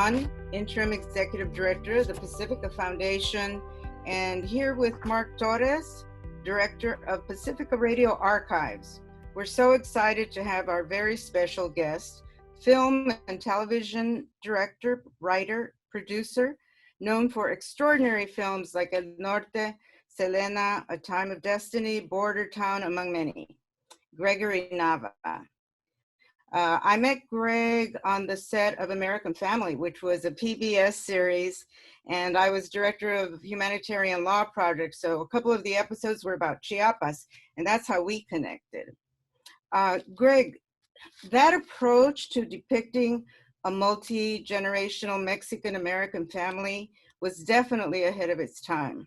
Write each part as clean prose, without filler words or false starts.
Brazon, Interim Executive Director of the Pacifica Foundation, and here with Mark Torres, Director of Pacifica Radio Archives. We're so excited to have our very special guest, film and television director, writer, producer, known for extraordinary films like El Norte, Selena, A Time of Destiny, Border Town, among many, Gregory Nava. I met Greg on the set of American Family, which was a PBS series, and I was director of Humanitarian Law Project, so a couple of the episodes were about Chiapas, and that's how we connected. Greg, that approach to depicting a multi-generational Mexican-American family was definitely ahead of its time,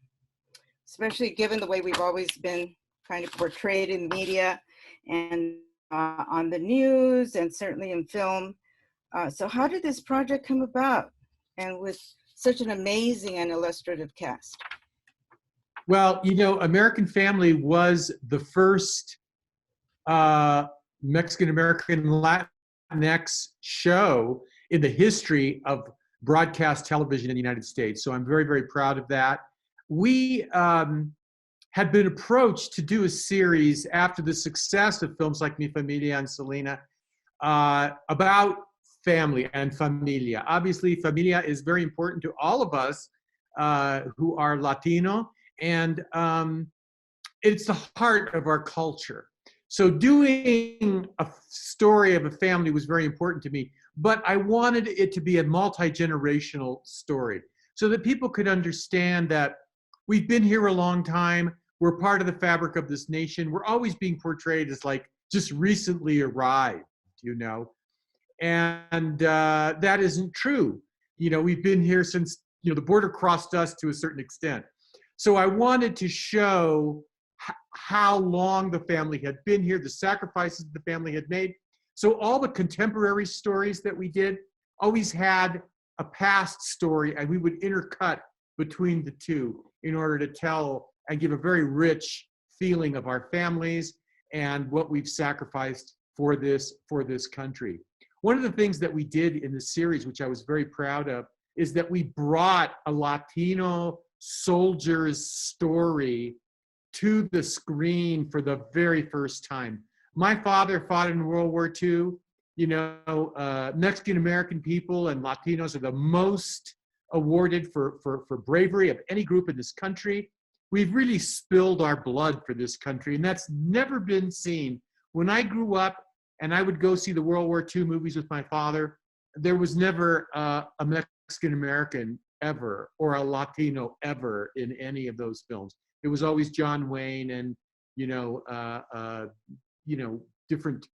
especially given the way we've always been kind of portrayed in media and on the news and certainly in film. So how did this project come about, and with such an amazing and illustrative cast? Well, you know, American Family was the first Mexican-American Latinx show in the history of broadcast television in the United States. So I'm very, very proud of that. We had been approached to do a series after the success of films like Mi Familia and Selena about family and familia. Obviously, familia is very important to all of us who are Latino, and it's the heart of our culture. So doing a story of a family was very important to me, but I wanted it to be a multi-generational story so that people could understand that we've been here a long time. We're part of the fabric of this nation. We're always being portrayed as like just recently arrived, you know, and that isn't true. You know, we've been here since, you know, the border crossed us to a certain extent. So I wanted to show how long the family had been here, the sacrifices the family had made. So all the contemporary stories that we did always had a past story, and we would intercut between the two in order to tell and give a very rich feeling of our families and what we've sacrificed for this country. One of the things that we did in the series, which I was very proud of, is that we brought a Latino soldier's story to the screen for the very first time. My father fought in World War II. You know, Mexican-American people and Latinos are the most awarded for bravery of any group in this country. We've really spilled our blood for this country, and that's never been seen. When I grew up and I would go see the World War II movies with my father, there was never a Mexican-American ever or a Latino ever in any of those films. It was always John Wayne and, you know, different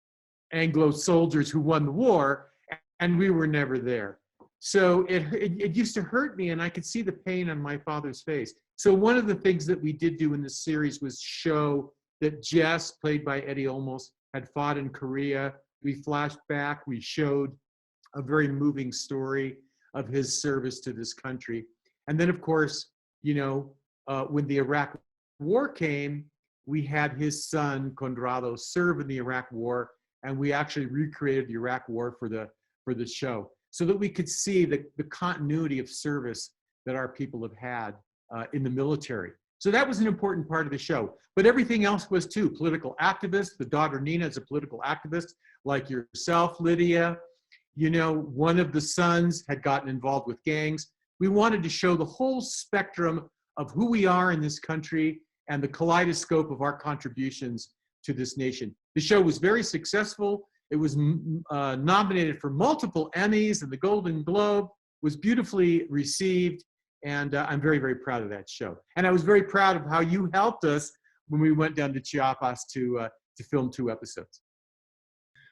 Anglo soldiers who won the war, and we were never there. So it used to hurt me, and I could see the pain on my father's face. So one of the things that we did do in this series was show that Jess, played by Eddie Olmos, had fought in Korea. We flashed back, we showed a very moving story of his service to this country. And then, of course, you know, when the Iraq War came, we had his son, Conrado, serve in the Iraq War, and we actually recreated the Iraq War for the show so that we could see the continuity of service that our people have had in the military. So that was an important part of the show. But everything else was too. Political activists. The daughter Nina is a political activist, like yourself, Lydia. You know, one of the sons had gotten involved with gangs. We wanted to show the whole spectrum of who we are in this country and the kaleidoscope of our contributions to this nation. The show was very successful. It was nominated for multiple Emmys, and the Golden Globe was beautifully received. And I'm very, very proud of that show. And I was very proud of how you helped us when we went down to Chiapas to film 2 episodes.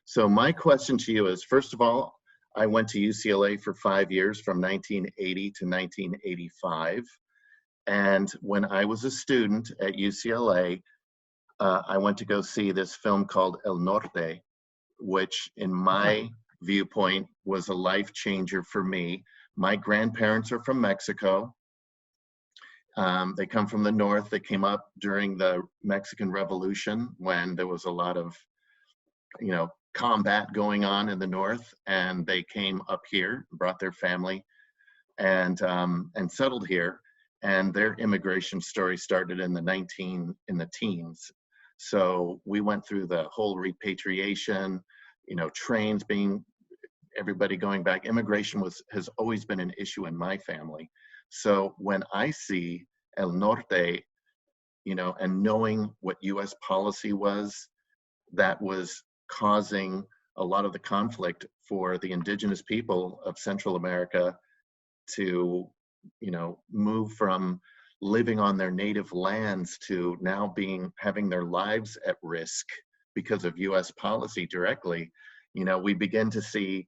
So my question to you is, first of all, I went to UCLA for 5 years from 1980 to 1985. And when I was a student at UCLA, I went to go see this film called El Norte, which in my viewpoint was a life changer for me. My grandparents are from Mexico. They come from the north. They came up during the Mexican Revolution when there was a lot of combat going on in the north, and they came up here, brought their family, and settled here. And their immigration story started in the teens. So we went through the whole repatriation, trains being, everybody going back. Immigration has always been an issue in my family. So when I see El Norte, and knowing what U.S. policy was, that was causing a lot of the conflict for the indigenous people of Central America to, move from living on their native lands to now having their lives at risk because of U.S. policy directly, we begin to see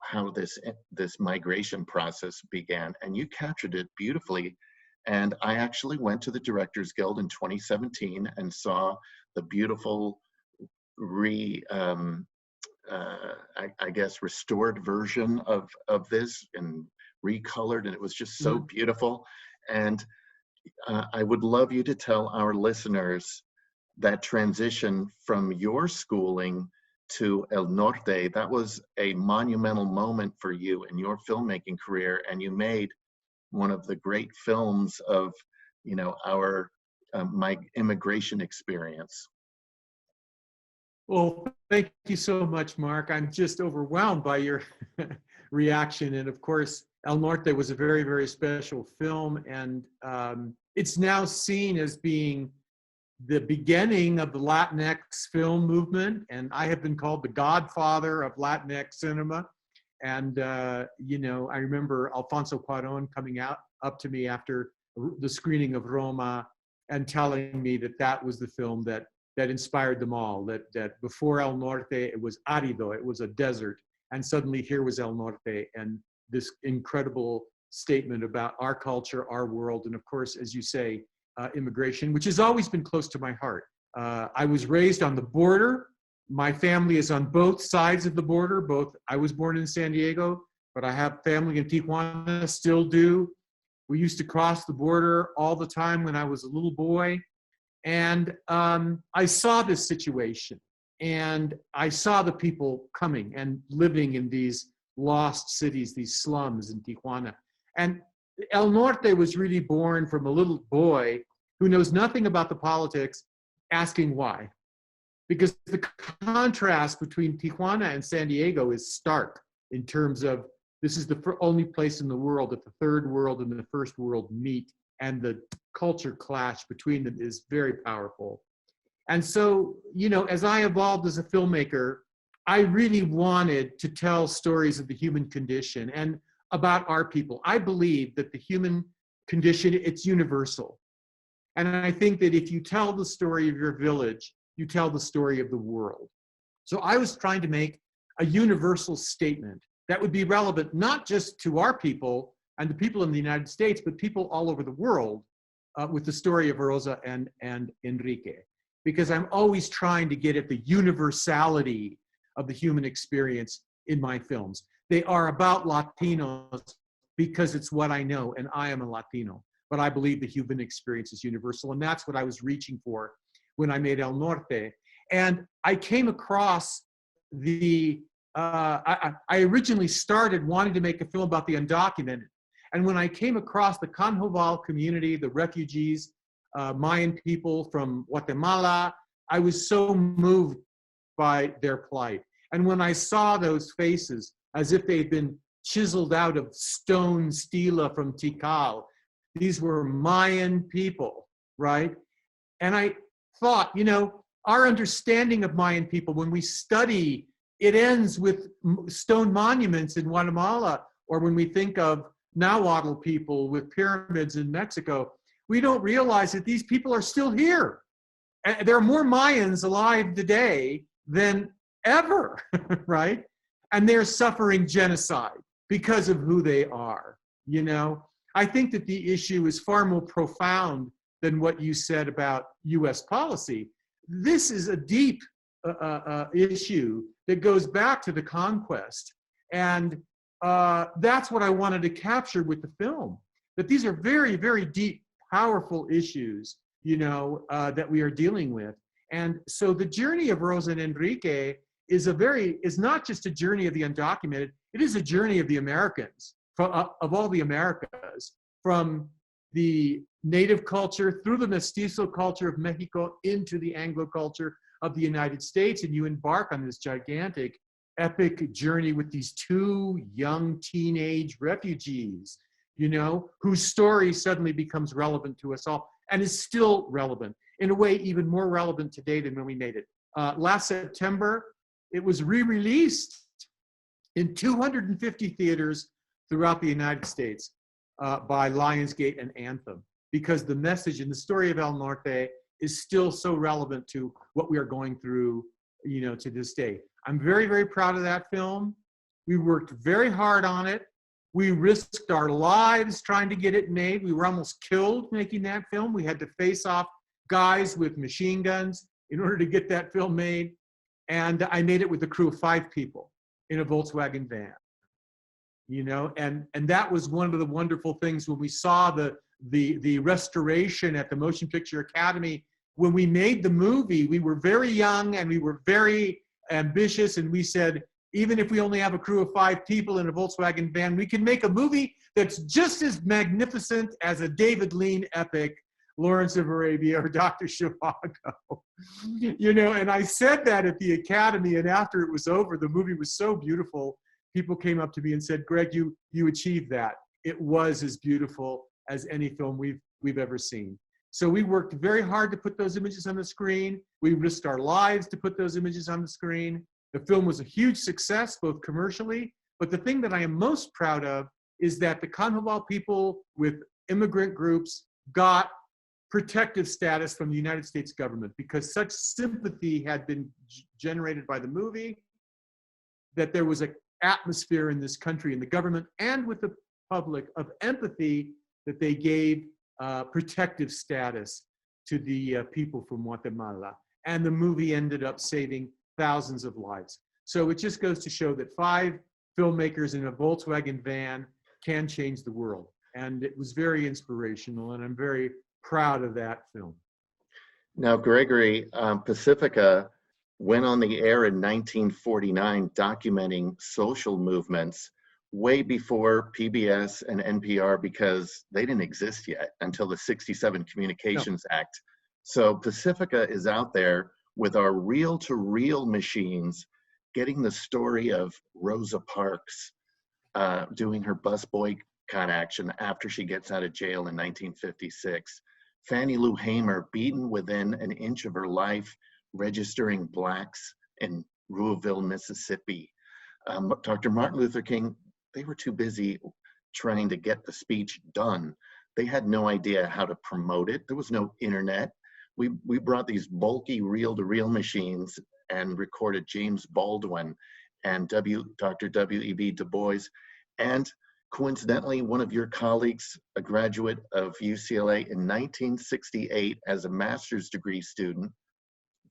how this migration process began. And you captured it beautifully. And I actually went to the Directors Guild in 2017 and saw the beautiful restored version of this and recolored, and it was just so beautiful. And I would love you to tell our listeners that transition from your schooling to El Norte. That was a monumental moment for you in your filmmaking career, and you made one of the great films of our my immigration experience. Well, thank you so much, Mark. I'm just overwhelmed by your reaction. And of course, El Norte was a very, very special film. And it's now seen as being the beginning of the Latinx film movement. And I have been called the godfather of Latinx cinema. And, I remember Alfonso Cuarón coming up to me after the screening of Roma and telling me that was the film that inspired them all, that before El Norte, it was árido, it was a desert. And suddenly here was El Norte and this incredible statement about our culture, our world, and of course, as you say, immigration, which has always been close to my heart. I was raised on the border. My family is on both sides of the border. I was born in San Diego, but I have family in Tijuana, still do. We used to cross the border all the time when I was a little boy. And I saw this situation, and I saw the people coming and living in these lost cities, these slums in Tijuana. And El Norte was really born from a little boy who knows nothing about the politics, asking why. Because the contrast between Tijuana and San Diego is stark in terms of this is the only place in the world that the third world and the first world meet, and the culture clash between them is very powerful. And so, as I evolved as a filmmaker, I really wanted to tell stories of the human condition and about our people. I believe that the human condition, it's universal. And I think that if you tell the story of your village, you tell the story of the world. So I was trying to make a universal statement that would be relevant not just to our people and the people in the United States, but people all over the world with the story of Rosa and Enrique. Because I'm always trying to get at the universality of the human experience in my films. They are about Latinos because it's what I know, and I am a Latino. But I believe the human experience is universal, and that's what I was reaching for when I made El Norte. And I came across I originally started wanting to make a film about the undocumented. And when I came across the Canjoval community, the refugees, Mayan people from Guatemala, I was so moved by their plight. And when I saw those faces, as if they'd been chiseled out of stone stela from Tikal, these were Mayan people, right? And I thought, our understanding of Mayan people, when we study, it ends with stone monuments in Guatemala, or when we think of Nahuatl people with pyramids in Mexico, we don't realize that these people are still here. And there are more Mayans alive today than ever, right? And they're suffering genocide because of who they are, I think that the issue is far more profound than what you said about US policy. This is a deep issue that goes back to the conquest. And that's what I wanted to capture with the film, that these are very, very deep, powerful issues, that we are dealing with. And so the journey of Rosa and Enrique is not just a journey of the undocumented, it is a journey of the Americans, of all the Americas, from the native culture through the mestizo culture of Mexico into the Anglo culture of the United States. And you embark on this gigantic, epic journey with these two young teenage refugees, you know, whose story suddenly becomes relevant to us all and is still relevant, in a way even more relevant today than when we made it. Last September, it was re-released in 250 theaters throughout the United States by Lionsgate and Anthem, because the message and the story of El Norte is still so relevant to what we are going through, you know, to this day. I'm very, very proud of that film. We worked very hard on it. We risked our lives trying to get it made. We were almost killed making that film. We had to face off guys with machine guns in order to get that film made. And I made it with a crew of 5 people in a Volkswagen van, you know, and that was one of the wonderful things when we saw the restoration at the Motion Picture Academy. When we made the movie, we were very young and we were very ambitious, and we said, even if we only have a crew of 5 people in a Volkswagen van, we can make a movie that's just as magnificent as a David Lean epic, Lawrence of Arabia or Dr. Zhivago. You know, and I said that at the Academy, and after it was over, the movie was so beautiful, people came up to me and said, Greg, you achieved that. It was as beautiful as any film we've ever seen. So we worked very hard to put those images on the screen. We risked our lives to put those images on the screen. The film was a huge success, both commercially, but the thing that I am most proud of is that the Conhoval people with immigrant groups got protective status from the United States government, because such sympathy had been generated by the movie that there was an atmosphere in this country, in the government and with the public, of empathy, that they gave protective status to the people from Guatemala. And the movie ended up saving thousands of lives. So it just goes to show that 5 filmmakers in a Volkswagen van can change the world. And it was very inspirational, and I'm very proud of that film. Now, Gregory, Pacifica went on the air in 1949 documenting social movements way before PBS and NPR, because they didn't exist yet until the '67 Communications Act. So Pacifica is out there with our reel-to-reel machines, getting the story of Rosa Parks doing her bus boycott action after she gets out of jail in 1956. Fannie Lou Hamer beaten within an inch of her life, registering blacks in Louisville, Mississippi. Dr. Martin Luther King, they were too busy trying to get the speech done. They had no idea how to promote it. There was no internet. We brought these bulky reel-to-reel machines and recorded James Baldwin and Dr. W.E.B. Du Bois. And coincidentally, one of your colleagues, a graduate of UCLA in 1968 as a master's degree student,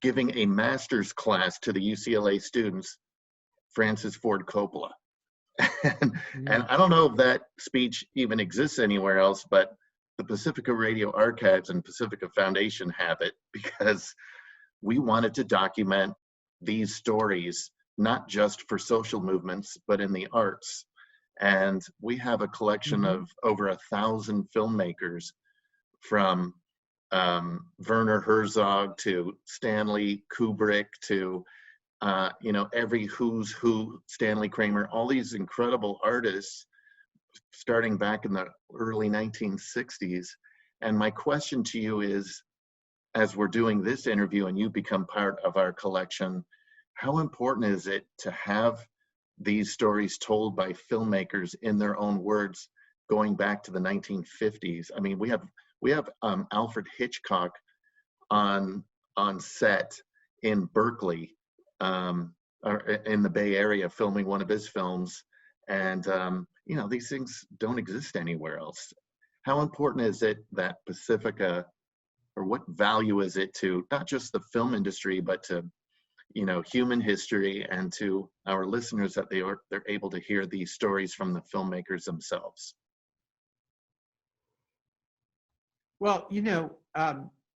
giving a master's class to the UCLA students, Francis Ford Coppola. And I don't know if that speech even exists anywhere else, but the Pacifica Radio Archives and Pacifica Foundation have it, because we wanted to document these stories, not just for social movements, but in the arts. And we have a collection of over 1,000 filmmakers, from Werner Herzog to Stanley Kubrick to you know, every who's who, Stanley Kramer, all these incredible artists starting back in the early 1960s. And my question to you is, as we're doing this interview and you become part of our collection, how important is it to have these stories told by filmmakers in their own words, going back to the 1950s? I mean, we have Alfred Hitchcock on set in Berkeley, or in the Bay Area, filming one of his films, and you know, these things don't exist anywhere else. How important is it that Pacifica, or what value is it to not just the film industry, but to, you know, human history, and to our listeners, that they're able to hear these stories from the filmmakers themselves? Well, you know,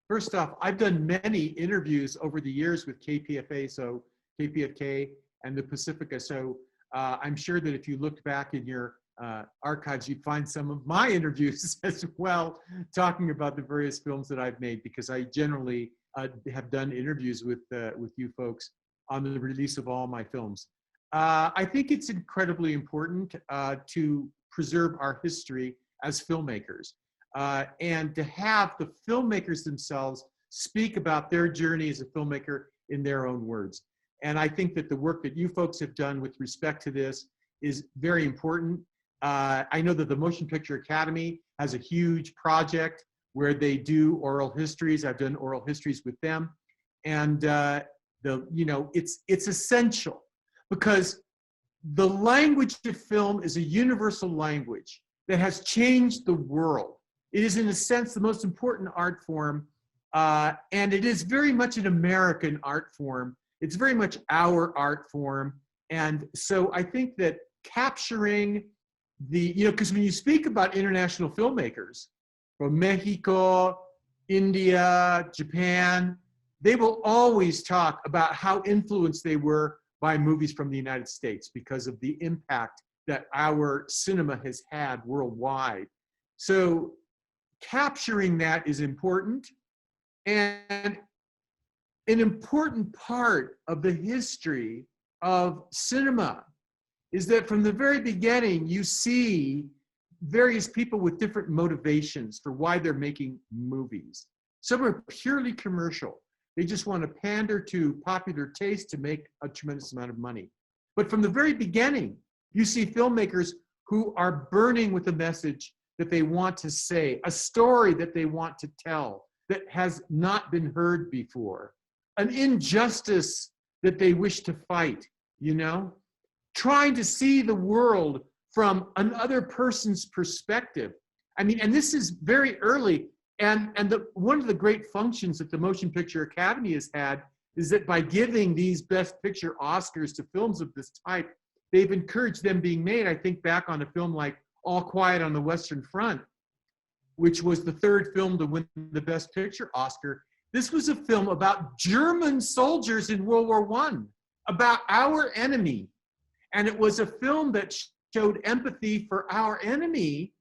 first off, I've done many interviews over the years with KPFA, so KPFK, and the Pacifica. So I'm sure that if you looked back in your archives, you'd find some of my interviews as well, talking about the various films that I've made, because I generally have done interviews with you folks on the release of all my films. I think it's incredibly important to preserve our history as filmmakers, and to have the filmmakers themselves speak about their journey as a filmmaker in their own words. And I think that the work that you folks have done with respect to this is very important. I know that the Motion Picture Academy has a huge project where they do oral histories. I've done oral histories with them, and it's essential, because the language of film is a universal language that has changed the world. It is, in a sense, the most important art form, and it is very much an American art form. It's very much our art form. And so I think that capturing because when you speak about international filmmakers from Mexico, India, Japan, they will always talk about how influenced they were by movies from the United States because of the impact that our cinema has had worldwide. So capturing that is important. And an important part of the history of cinema is that from the very beginning, you see various people with different motivations for why they're making movies. Some are purely commercial. They just want to pander to popular taste to make a tremendous amount of money. But from the very beginning, you see filmmakers who are burning with a message that they want to say, a story that they want to tell that has not been heard before, an injustice that they wish to fight, trying to see the world from another person's perspective. I mean, and this is very early. And one of the great functions that the Motion Picture Academy has had is that by giving these Best Picture Oscars to films of this type, they've encouraged them being made. I think back on a film like All Quiet on the Western Front, which was the third film to win the Best Picture Oscar. This was a film about German soldiers in World War I, about our enemy. And it was a film that showed empathy for our enemy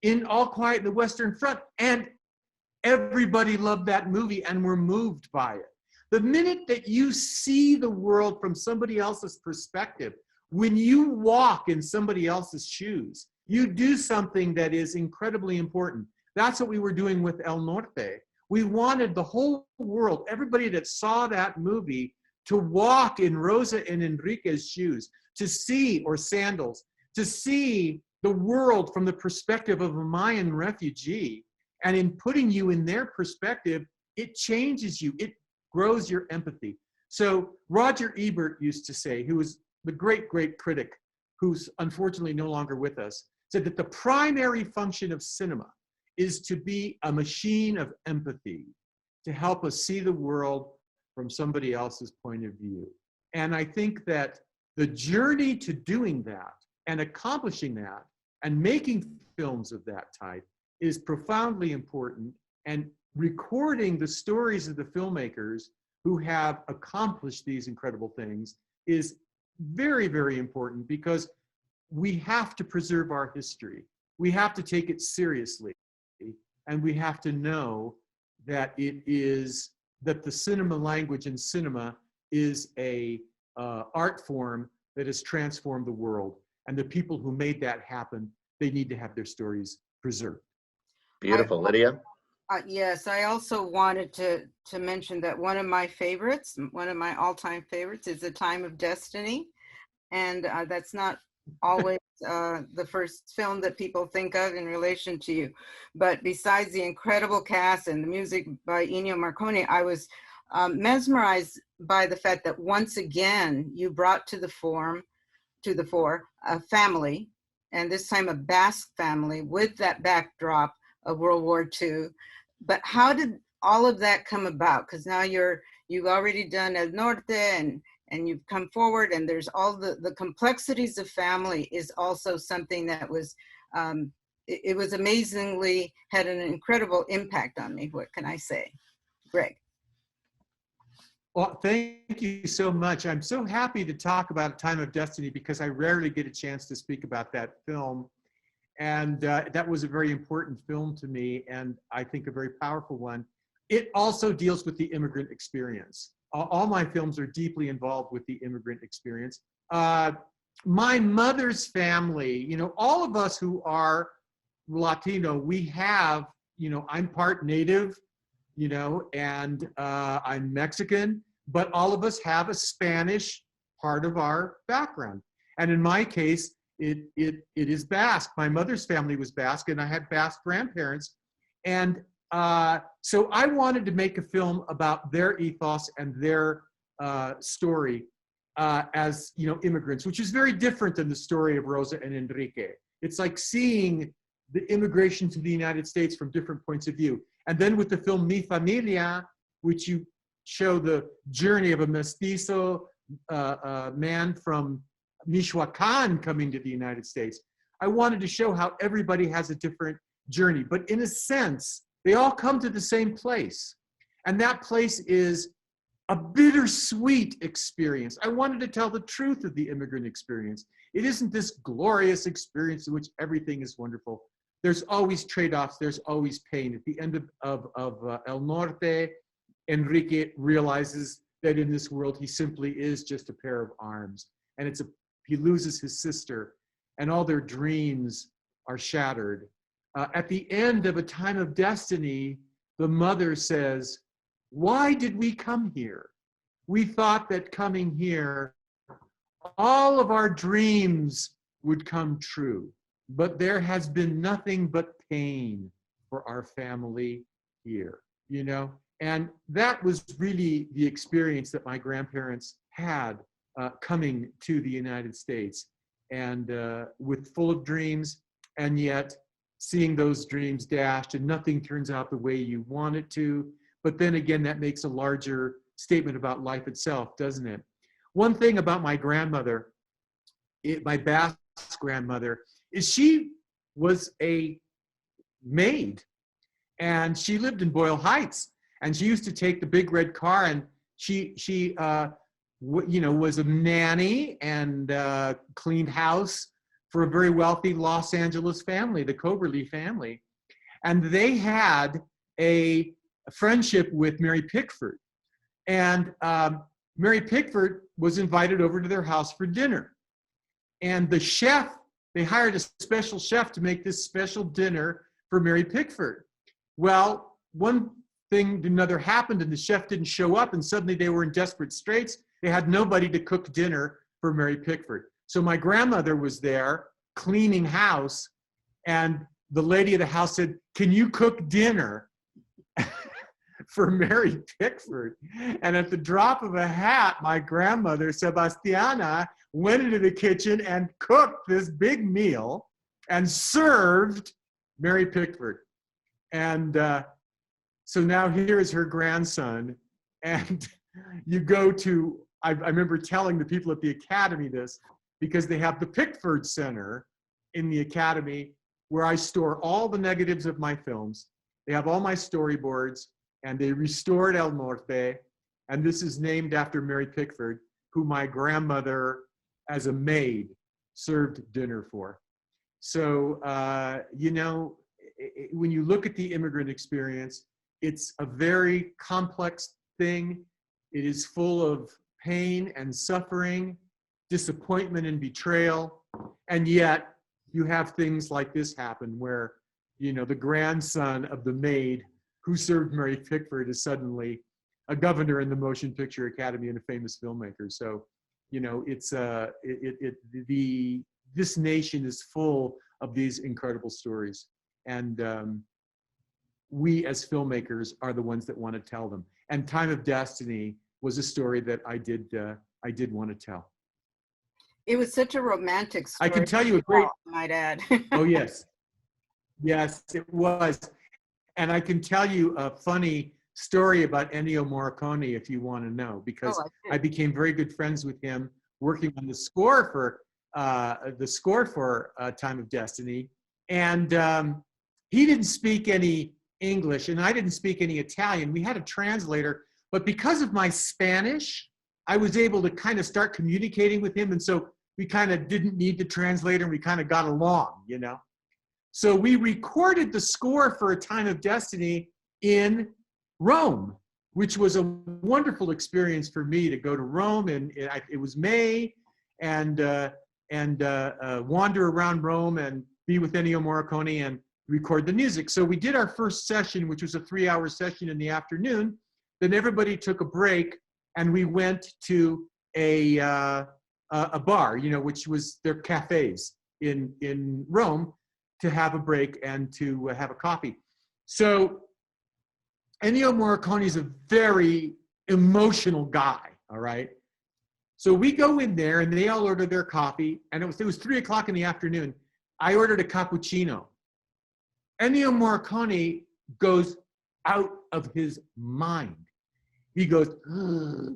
in All Quiet on the Western Front. And everybody loved that movie and were moved by it. The minute that you see the world from somebody else's perspective, when you walk in somebody else's shoes, you do something that is incredibly important. That's what we were doing with El Norte. We wanted the whole world, everybody that saw that movie, to walk in Rosa and Enrique's shoes, to see, or sandals, to see the world from the perspective of a Mayan refugee. And in putting you in their perspective, it changes you. It grows your empathy. So Roger Ebert used to say, who was the great, great critic, who's unfortunately no longer with us, said that the primary function of cinema is to be a machine of empathy, to help us see the world from somebody else's point of view. And I think that the journey to doing that and accomplishing that and making films of that type is profoundly important, and recording the stories of the filmmakers who have accomplished these incredible things is very, very important, because we have to preserve our history. We have to take it seriously, and we have to know that that the cinema language in cinema is a art form that has transformed the world, and the people who made that happen, they need to have their stories preserved. Beautiful. Lydia? Yes, I also wanted to mention that one of my favorites, one of my all-time favorites, is The Time of Destiny. And that's not always the first film that people think of in relation to you. But besides the incredible cast and the music by Ennio Morricone, I was mesmerized by the fact that once again, you brought to the fore a family, and this time a Basque family with that backdrop of World War II. But how did all of that come about? Because now you've already done El Norte, and you've come forward, and there's all the complexities of family is also something that was, it was amazingly, had an incredible impact on me. What can I say? Greg? Well, thank you so much. I'm so happy to talk about A Time of Destiny because I rarely get a chance to speak about that film. And that was a very important film to me, and I think a very powerful one. It also deals with the immigrant experience. All my films are deeply involved with the immigrant experience. My mother's family, you know, all of us who are Latino, we have, you know, I'm part Native, you know, and I'm Mexican, but all of us have a Spanish part of our background. And in my case, it is Basque. My mother's family was Basque, and I had Basque grandparents. And so I wanted to make a film about their ethos and their story as, you know, immigrants, which is very different than the story of Rosa and Enrique. It's like seeing the immigration to the United States from different points of view. And then with the film Mi Familia, which you show the journey of a mestizo man from Michoacan coming to the United States, I wanted to show how everybody has a different journey. But in a sense, they all come to the same place. And that place is a bittersweet experience. I wanted to tell the truth of the immigrant experience. It isn't this glorious experience in which everything is wonderful. There's always trade-offs, there's always pain. At the end of El Norte, Enrique realizes that in this world, he simply is just a pair of arms. And he loses his sister, and all their dreams are shattered. At the end of A Time of Destiny, the mother says, "Why did we come here? We thought that coming here, all of our dreams would come true. But there has been nothing but pain for our family here," you know? And that was really the experience that my grandparents had coming to the United States, and with full of dreams, and yet seeing those dreams dashed and nothing turns out the way you want it to. But then again, that makes a larger statement about life itself, doesn't it? One thing about my grandmother, my Basque grandmother, is she was a maid, and she lived in Boyle Heights, and she used to take the big red car, and she you know, was a nanny and cleaned house for a very wealthy Los Angeles family, the Coberly family. And they had a friendship with Mary Pickford. And Mary Pickford was invited over to their house for dinner. And the chef, they hired a special chef to make this special dinner for Mary Pickford. Well, one thing to another happened, and the chef didn't show up, and suddenly they were in desperate straits. They had nobody to cook dinner for Mary Pickford. So my grandmother was there cleaning house, and the lady of the house said, "Can you cook dinner for Mary Pickford?" And at the drop of a hat, my grandmother, Sebastiana, went into the kitchen and cooked this big meal and served Mary Pickford. And so now here is her grandson. And you go to, I remember telling the people at the Academy this, because they have the Pickford Center in the Academy where I store all the negatives of my films. They have all my storyboards, and they restored El Norte. And this is named after Mary Pickford, who my grandmother, as a maid, served dinner for. So, you know, when you look at the immigrant experience, it's a very complex thing. It is full of pain and suffering, disappointment and betrayal. And yet you have things like this happen where, you know, the grandson of the maid who served Mary Pickford is suddenly a governor in the Motion Picture Academy and a famous filmmaker. So, you know, it's this nation is full of these incredible stories. And we as filmmakers are the ones that want to tell them. And Time of Destiny was a story that I did want to tell. It was such a romantic story. I can tell you a great, I might add. oh yes, yes, it was. And I can tell you a funny story about Ennio Morricone if you want to know, because I became very good friends with him working on the score for Time of Destiny. And he didn't speak any English, and I didn't speak any Italian. We had a translator But because of my Spanish, I was able to kind of start communicating with him. And so we kind of didn't need the translator, and we kind of got along, you know. So we recorded the score for A Time of Destiny in Rome, which was a wonderful experience for me to go to Rome. And it was May, and wander around Rome and be with Ennio Morricone and record the music. So we did our first session, which was a 3-hour session in the afternoon. Then everybody took a break, and we went to a bar, you know, which was their cafes in Rome, to have a break and to have a coffee. So Ennio Morricone is a very emotional guy, all right? So we go in there, and they all order their coffee, and it was 3 o'clock in the afternoon. I ordered a cappuccino. Ennio Morricone goes out of his mind. He goes,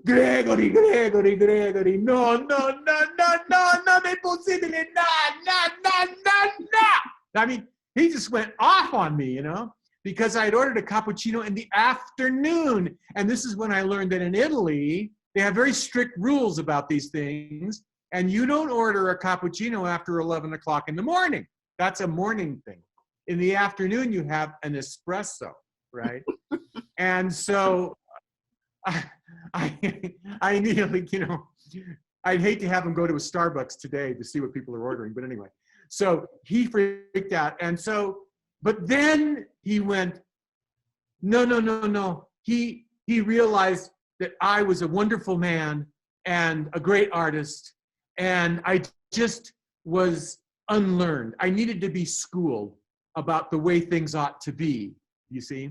Gregory, Gregory, Gregory, no, no, no, no, no, no, no, possibile, no, no, no, no, no. I mean, he just went off on me, you know, because I had ordered a cappuccino in the afternoon. And this is when I learned that in Italy, they have very strict rules about these things. And you don't order a cappuccino after 11 o'clock in the morning. That's a morning thing. In the afternoon, you have an espresso, right? And so I immediately, you know, I'd hate to have him go to a Starbucks today to see what people are ordering. But anyway, so he freaked out. And so, but then he went, no, no, no, no. He realized that I was a wonderful man and a great artist. And I just was unlearned. I needed to be schooled about the way things ought to be, you see.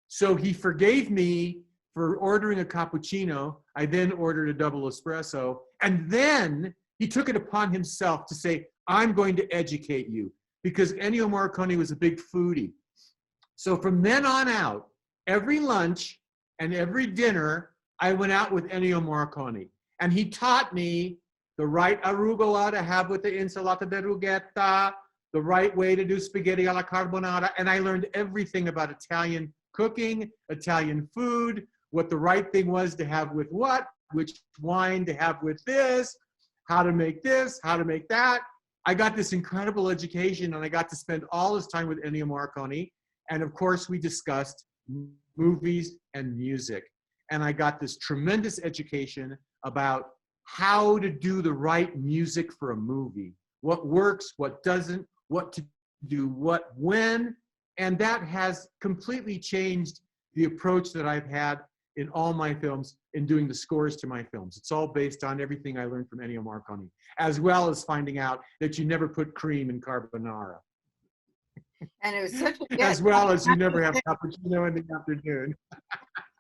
So he forgave me for ordering a cappuccino. I then ordered a double espresso. And then he took it upon himself to say, I'm going to educate you, because Ennio Morricone was a big foodie. So from then on out, every lunch and every dinner, I went out with Ennio Morricone. And he taught me the right arugula to have with the insalata de rughetta, the right way to do spaghetti alla carbonara. And I learned everything about Italian cooking, Italian food, what the right thing was to have with what, which wine to have with this, how to make this, how to make that. I got this incredible education, and I got to spend all this time with Ennio Morricone. And of course, we discussed movies and music. And I got this tremendous education about how to do the right music for a movie, what works, what doesn't, what to do, what, when. And that has completely changed the approach that I've had in all my films, in doing the scores to my films. It's all based on everything I learned from Ennio Morricone, as well as finding out that you never put cream in carbonara. And it was such a as well as you never have cappuccino in the afternoon.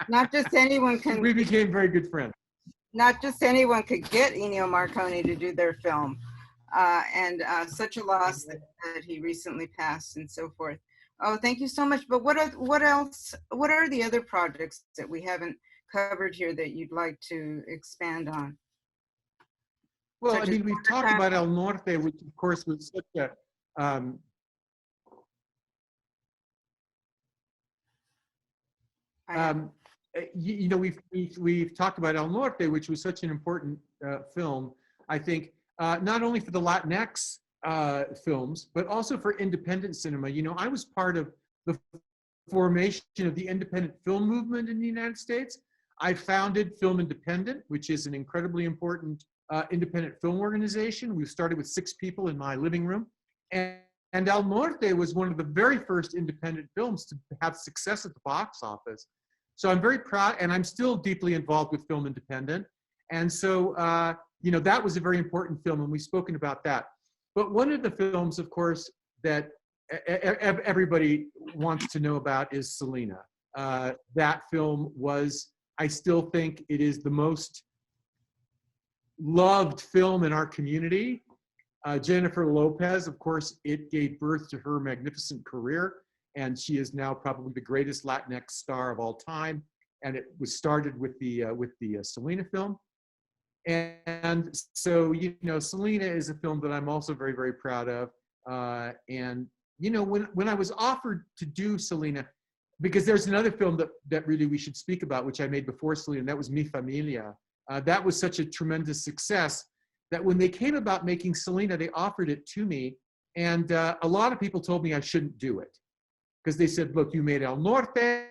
Not just anyone can. We became very good friends. Not just anyone could get Ennio Morricone to do their film, and such a loss that he recently passed and so forth. Oh, thank you so much. But what else? What are the other projects that we haven't covered here that you'd like to expand on? Well, Such I mean, we've talked about El Norte, which of course was such a you know, we've talked about El Norte, which was such an important film, I think, not only for the Latinx films, but also for independent cinema. You know, I was part of the formation of the independent film movement in the United States. I founded Film Independent, which is an incredibly important independent film organization. We started with 6 people in my living room. And El Norte was one of the very first independent films to have success at the box office. So I'm very proud, and I'm still deeply involved with Film Independent. And so, you know, that was a very important film, and we've spoken about that. But one of the films, of course, that everybody wants to know about is Selena. That film was, I still think it is the most loved film in our community. Jennifer Lopez, of course, it gave birth to her magnificent career, and she is now probably the greatest Latinx star of all time. And it was started with the Selena film. And so, you know, Selena is a film that I'm also very, very proud of. And, you know, when I was offered to do Selena, because there's another film that really we should speak about, which I made before Selena, and that was Mi Familia. That was such a tremendous success that when they came about making Selena, they offered it to me. And a lot of people told me I shouldn't do it because they said, look, you made El Norte,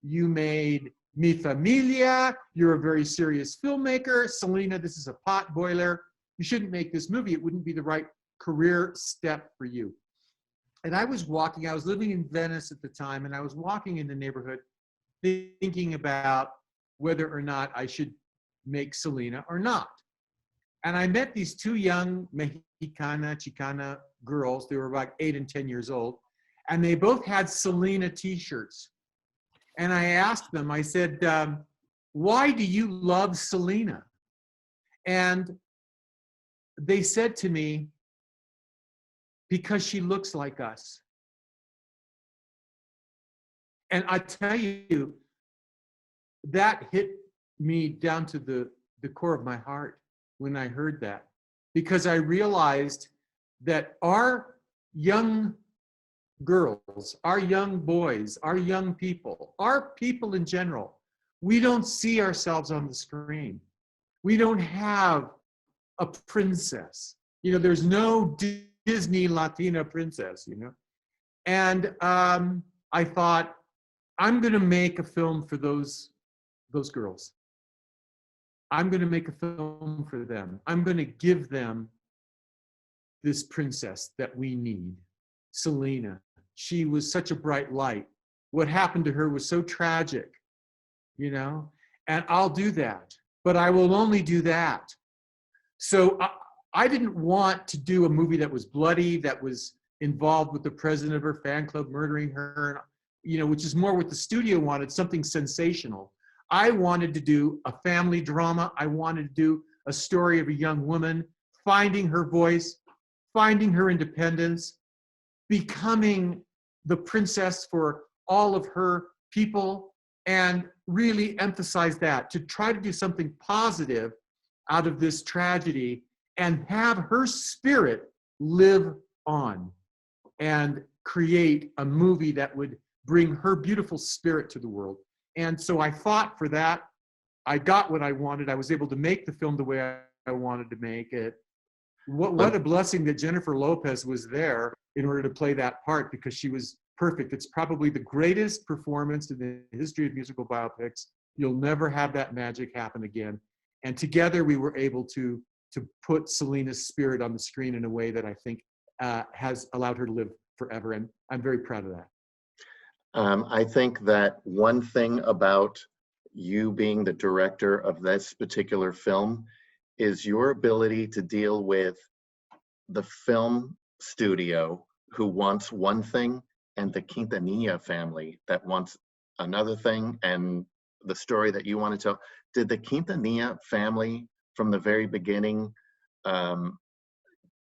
you made Mi Familia, you're a very serious filmmaker. Selena, this is a pot boiler. You shouldn't make this movie. It wouldn't be the right career step for you. And I was living in Venice at the time, and I was walking in the neighborhood thinking about whether or not I should make Selena or not. And I met these two young Chicana girls. They were about 8 and 10 years old, and they both had Selena t-shirts. And I asked them, I said, why do you love Selena? And they said to me, because she looks like us. And I tell you, that hit me down to the core of my heart when I heard that, because I realized that our young girls, our young boys, our young people, our people in general, we don't see ourselves on the screen. We don't have a princess. You know, there's no Disney Latina princess, you know? And I thought, I'm gonna make a film for those girls. I'm gonna make a film for them. I'm gonna give them this princess that we need, Selena. She was such a bright light. What happened to her was so tragic, you know? And I'll do that, but I will only do that. So I didn't want to do a movie that was bloody, that was involved with the president of her fan club murdering her, you know, which is more what the studio wanted, something sensational. I wanted to do a family drama. I wanted to do a story of a young woman finding her voice, finding her independence, becoming the princess for all of her people, and really emphasize that, to try to do something positive out of this tragedy and have her spirit live on and create a movie that would bring her beautiful spirit to the world. And so I fought for that. I got what I wanted. I was able to make the film the way I wanted to make it. What a blessing that Jennifer Lopez was there in order to play that part, because she was perfect. It's probably the greatest performance in the history of musical biopics. You'll never have that magic happen again. And together we were able to put Selena's spirit on the screen in a way that I think has allowed her to live forever. And I'm very proud of that. I think that one thing about you being the director of this particular film is your ability to deal with the film studio who wants one thing and the Quintanilla family that wants another thing, and the story that you want to tell. Did the Quintanilla family from the very beginning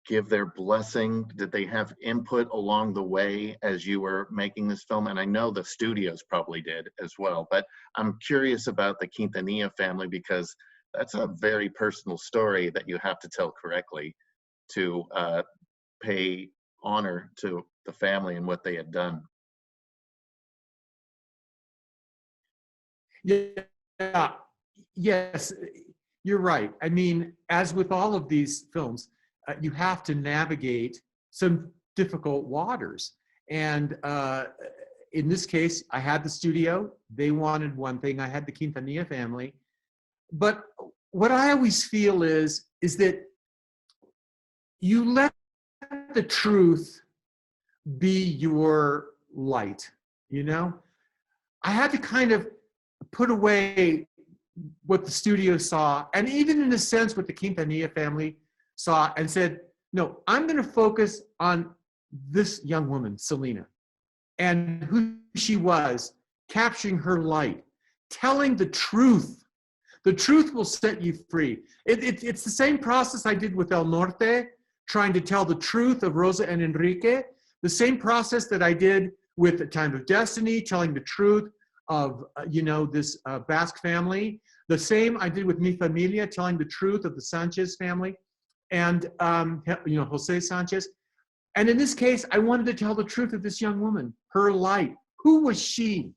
give their blessing? Did they have input along the way as you were making this film? And I know the studios probably did as well, but I'm curious about the Quintanilla family, because that's a very personal story that you have to tell correctly to pay honor to the family and what they had done. Yeah, yes, you're right. I mean, as with all of these films, you have to navigate some difficult waters. And in this case, I had the studio. They wanted one thing. I had the Quintanilla family. But what I always feel is that you let the truth be your light, you know? I had to kind of put away what the studio saw, and even in a sense what the Quintanilla family saw, and said, no, I'm going to focus on this young woman, Selena, and who she was, capturing her light, telling the truth. The truth will set you free. It's the same process I did with El Norte, trying to tell the truth of Rosa and Enrique, the same process that I did with The Time of Destiny, telling the truth of, you know, this Basque family. The same I did with Mi Familia, telling the truth of the Sanchez family, and, you know, Jose Sanchez. And in this case, I wanted to tell the truth of this young woman, her light, Who was she?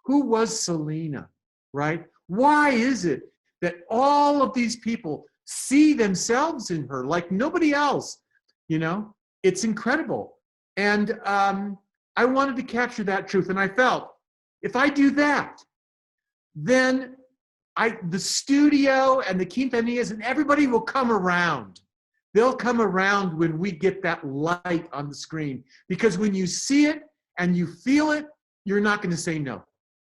Who was Selena, right? Why is it that all of these people see themselves in her like nobody else? You know, it's incredible. And I wanted to capture that truth. And I felt, if I do that, then the studio and the Quintanillas and everybody will come around. They'll come around when we get that light on the screen. Because when you see it and you feel it, you're not going to say no.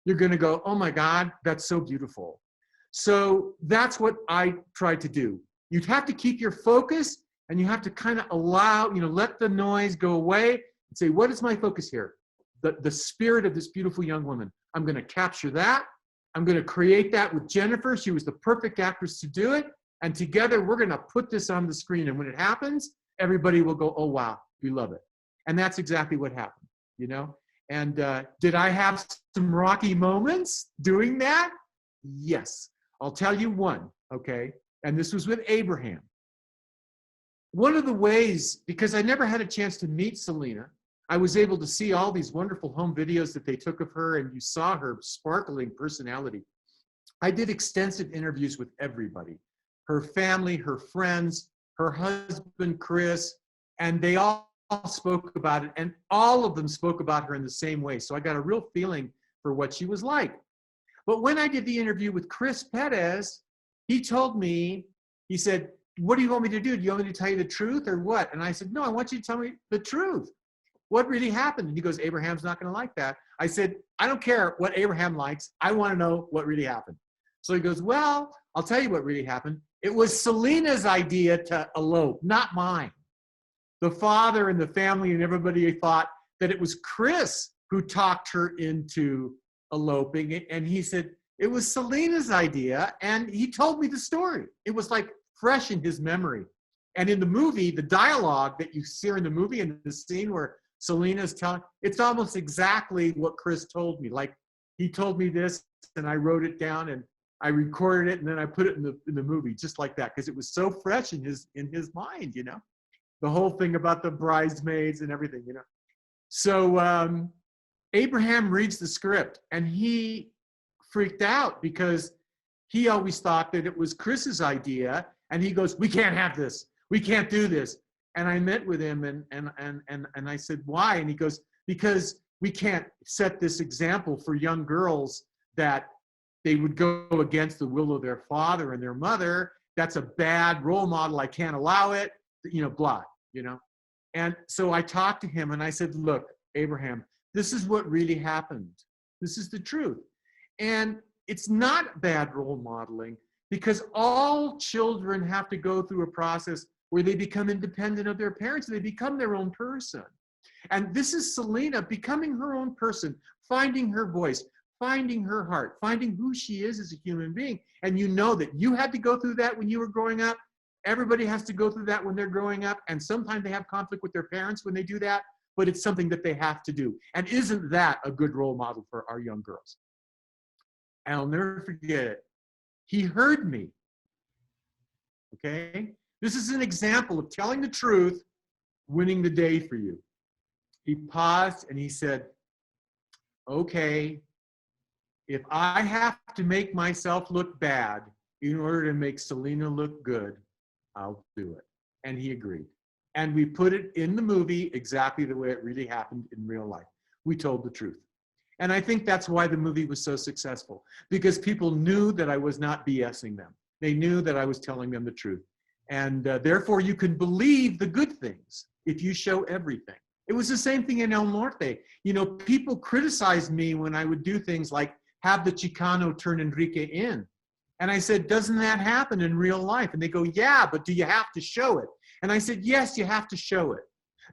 You're going to go, oh my God, that's so beautiful. So that's what I tried to do. You'd have to keep your focus, and you have to kind of allow, let the noise go away and say, what is my focus here? The spirit of this beautiful young woman. I'm going to capture that. I'm going to create that with Jennifer. She was the perfect actress to do it. And together, we're going to put this on the screen. And when it happens, everybody will go, oh, wow, we love it. And that's exactly what happened, And did I have some rocky moments doing that? Yes. I'll tell you one, okay? And this was with Abraham. One of the ways, because I never had a chance to meet Selena, I was able to see all these wonderful home videos that they took of her, and you saw her sparkling personality. I did extensive interviews with everybody, her family, her friends, her husband, Chris, and they all spoke about it, and all of them spoke about her in the same way. So I got a real feeling for what she was like. But when I did the interview with Chris Perez, he told me, he said, what do you want me to do? Do you want me to tell you the truth or what? And I said, no, I want you to tell me the truth. What really happened? And he goes, Abraham's not going to like that. I said, I don't care what Abraham likes. I want to know what really happened. So he goes, well, I'll tell you what really happened. It was Selena's idea to elope, not mine. The father and the family and everybody thought that it was Chris who talked her into eloping. And he said, it was Selena's idea. And he told me the story. It was like fresh in his memory. And in the movie, the dialogue that you see in the movie, in the scene where Selena's telling, it's almost exactly what Chris told me. Like, he told me this, and I wrote it down, and I recorded it, and then I put it in the movie, just like that, because it was so fresh in his mind, the whole thing about the bridesmaids and everything, So Abraham reads the script, and he freaked out because he always thought that it was Chris's idea, and he goes, we can't have this. We can't do this. And I met with him, and I said, why? And he goes, because we can't set this example for young girls that they would go against the will of their father and their mother. That's a bad role model. I can't allow it, blah, And so I talked to him, and I said, look, Abraham, this is what really happened. This is the truth. And it's not bad role modeling, because all children have to go through a process where they become independent of their parents and they become their own person. And this is Selena becoming her own person, finding her voice, finding her heart, finding who she is as a human being. And you know that you had to go through that when you were growing up. Everybody has to go through that when they're growing up. And sometimes they have conflict with their parents when they do that, but it's something that they have to do. And isn't that a good role model for our young girls? And I'll never forget it. He heard me, okay? This is an example of telling the truth, winning the day for you. He paused and he said, okay, if I have to make myself look bad in order to make Selena look good, I'll do it. And he agreed. And we put it in the movie exactly the way it really happened in real life. We told the truth. And I think that's why the movie was so successful, because people knew that I was not BSing them. They knew that I was telling them the truth. And therefore, you can believe the good things if you show everything. It was the same thing in El Norte. People criticized me when I would do things like have the Chicano turn Enrique in. And I said, doesn't that happen in real life? And they go, yeah, but do you have to show it? And I said, yes, you have to show it.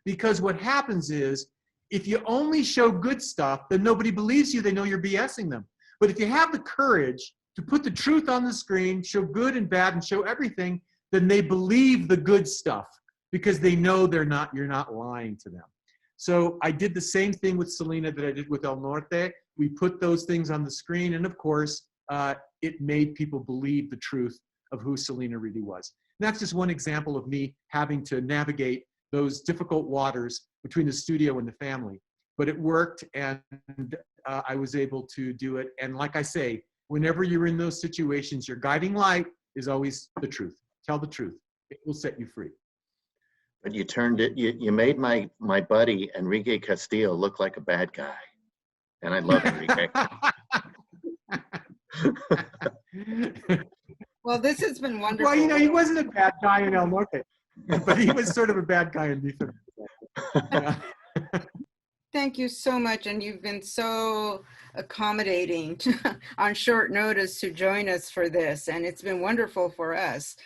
Because what happens is, if you only show good stuff, then nobody believes you. They know you're BSing them. But if you have the courage to put the truth on the screen, show good and bad, and show everything, then they believe the good stuff because they know you're not lying to them. So I did the same thing with Selena that I did with El Norte. We put those things on the screen, and of course, it made people believe the truth of who Selena really was. And that's just one example of me having to navigate those difficult waters between the studio and the family. but it worked, and I was able to do it. And like I say, whenever you're in those situations, your guiding light is always the truth. Tell the truth. It will set you free. But you turned it, you made my buddy, Enrique Castillo, look like a bad guy. And I love Enrique. Well, this has been wonderful. Well, you know, he wasn't a bad guy in El Norte, but he was sort of a bad guy in Bifa. Yeah. Thank you so much. And you've been so accommodating on short notice to join us for this. And it's been wonderful for us.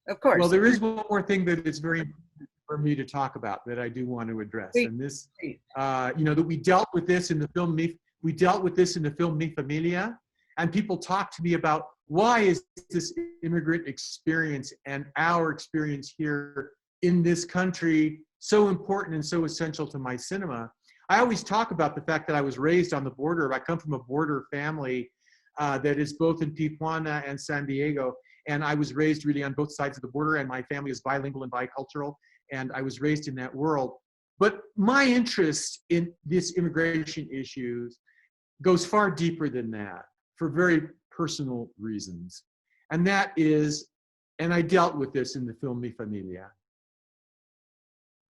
Of course. Well, there is one more thing that is very important for me to talk about that I do want to address. And this, you know, that we dealt with this in the film, we dealt with this in the film Mi Familia, and people talk to me about why is this immigrant experience and our experience here in this country so important and so essential to my cinema. I always talk about the fact that I was raised on the border. I come from a border family that is both in Tijuana and San Diego. And I was raised really on both sides of the border, and my family is bilingual and bicultural, and I was raised in that world. But my interest in this immigration issues goes far deeper than that for very personal reasons. And that is, and I dealt with this in the film Mi Familia.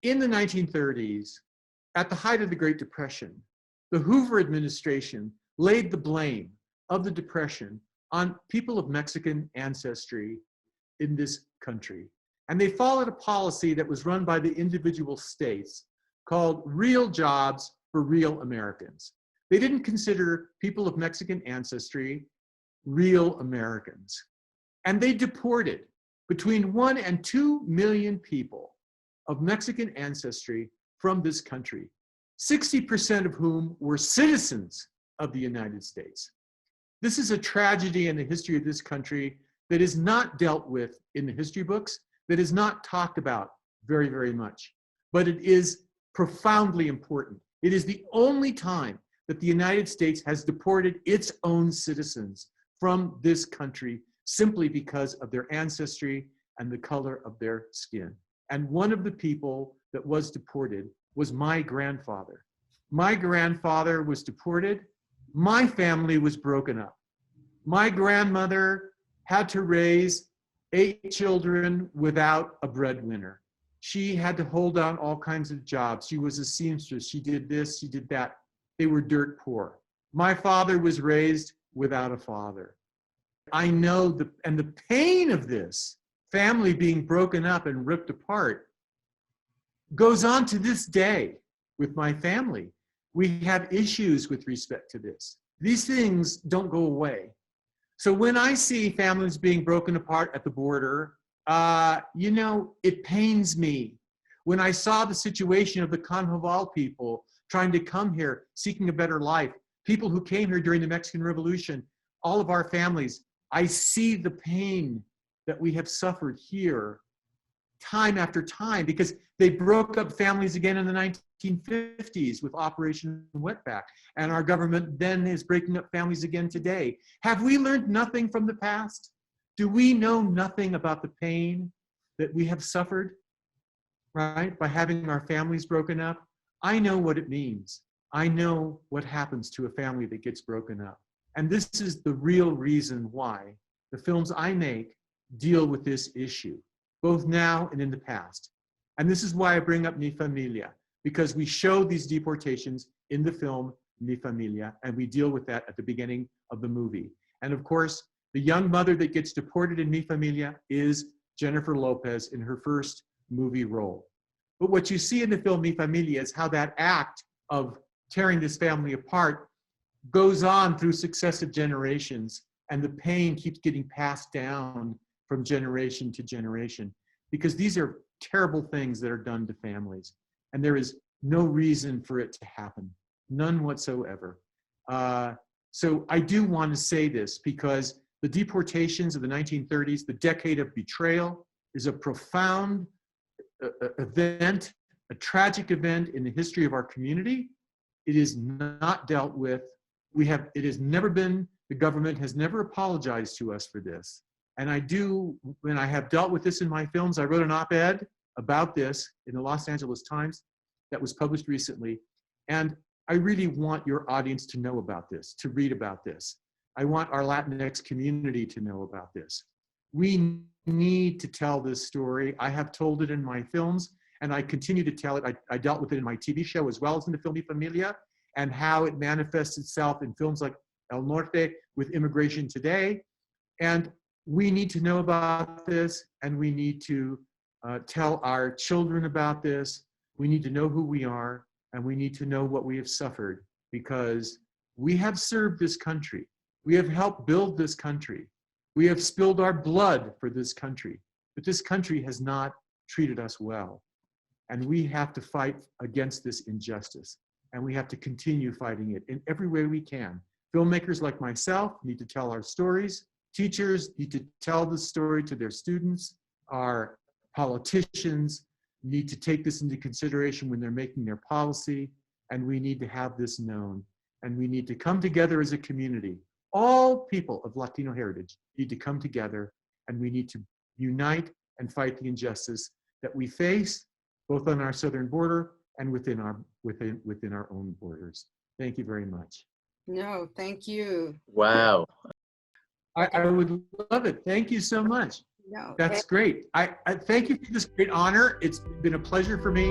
In the 1930s, at the height of the Great Depression, the Hoover administration laid the blame of the Depression on people of Mexican ancestry in this country. And they followed a policy that was run by the individual states called Real Jobs for Real Americans. They didn't consider people of Mexican ancestry real Americans. And they deported between 1 and 2 million people of Mexican ancestry from this country, 60% of whom were citizens of the United States. This is a tragedy in the history of this country that is not dealt with in the history books, that is not talked about very, very much, but it is profoundly important. It is the only time that the United States has deported its own citizens from this country simply because of their ancestry and the color of their skin. And one of the people that was deported was my grandfather. My grandfather was deported. My family was broken up. My grandmother had to raise 8 children without a breadwinner. She had to hold down all kinds of jobs. She was a seamstress. She did this, she did that. They were dirt poor. My father was raised without a father. I know the pain of this family being broken up and ripped apart goes on to this day with my family. We have issues with respect to this. These things don't go away. So when I see families being broken apart at the border, you know, it pains me. When I saw the situation of the Canjoval people trying to come here, seeking a better life, people who came here during the Mexican Revolution, all of our families, I see the pain that we have suffered here time after time, because they broke up families again in the 1950s with Operation Wetback, and our government then is breaking up families again today. Have we learned nothing from the past? Do we know nothing about the pain that we have suffered, right, by having our families broken up? I know what it means. I know what happens to a family that gets broken up. And this is the real reason why the films I make deal with this issue, both now and in the past. And this is why I bring up Mi Familia, because we show these deportations in the film Mi Familia, and we deal with that at the beginning of the movie. And of course, the young mother that gets deported in Mi Familia is Jennifer Lopez in her first movie role. But what you see in the film Mi Familia is how that act of tearing this family apart goes on through successive generations, and the pain keeps getting passed down from generation to generation, because these are terrible things that are done to families, and there is no reason for it to happen, none whatsoever. So I do want to say this, because the deportations of the 1930s, the decade of betrayal, is a profound event, a tragic event in the history of our community. It is not dealt with. It has never been, the government has never apologized to us for this. And I do, when I have dealt with this in my films, I wrote an op-ed about this in the Los Angeles Times that was published recently. And I really want your audience to know about this, to read about this. I want our Latinx community to know about this. We need to tell this story. I have told it in my films, and I continue to tell it. I dealt with it in my TV show as well as in the film Familia, and how it manifests itself in films like El Norte with Immigration Today. And we need to know about this, and we need to tell our children about this. We need to know who we are, and we need to know what we have suffered, because we have served this country. We have helped build this country. We have spilled our blood for this country, but this country has not treated us well. And we have to fight against this injustice, and we have to continue fighting it in every way we can. Filmmakers like myself need to tell our stories. Teachers need to tell the story to their students. Our politicians need to take this into consideration when they're making their policy, and we need to have this known. And we need to come together as a community. All people of Latino heritage need to come together, and we need to unite and fight the injustice that we face, both on our southern border and within our own borders. Thank you very much. No, thank you. Wow. I would love it. Thank you so much. No, That's great. I thank you for this great honor. It's been a pleasure for me.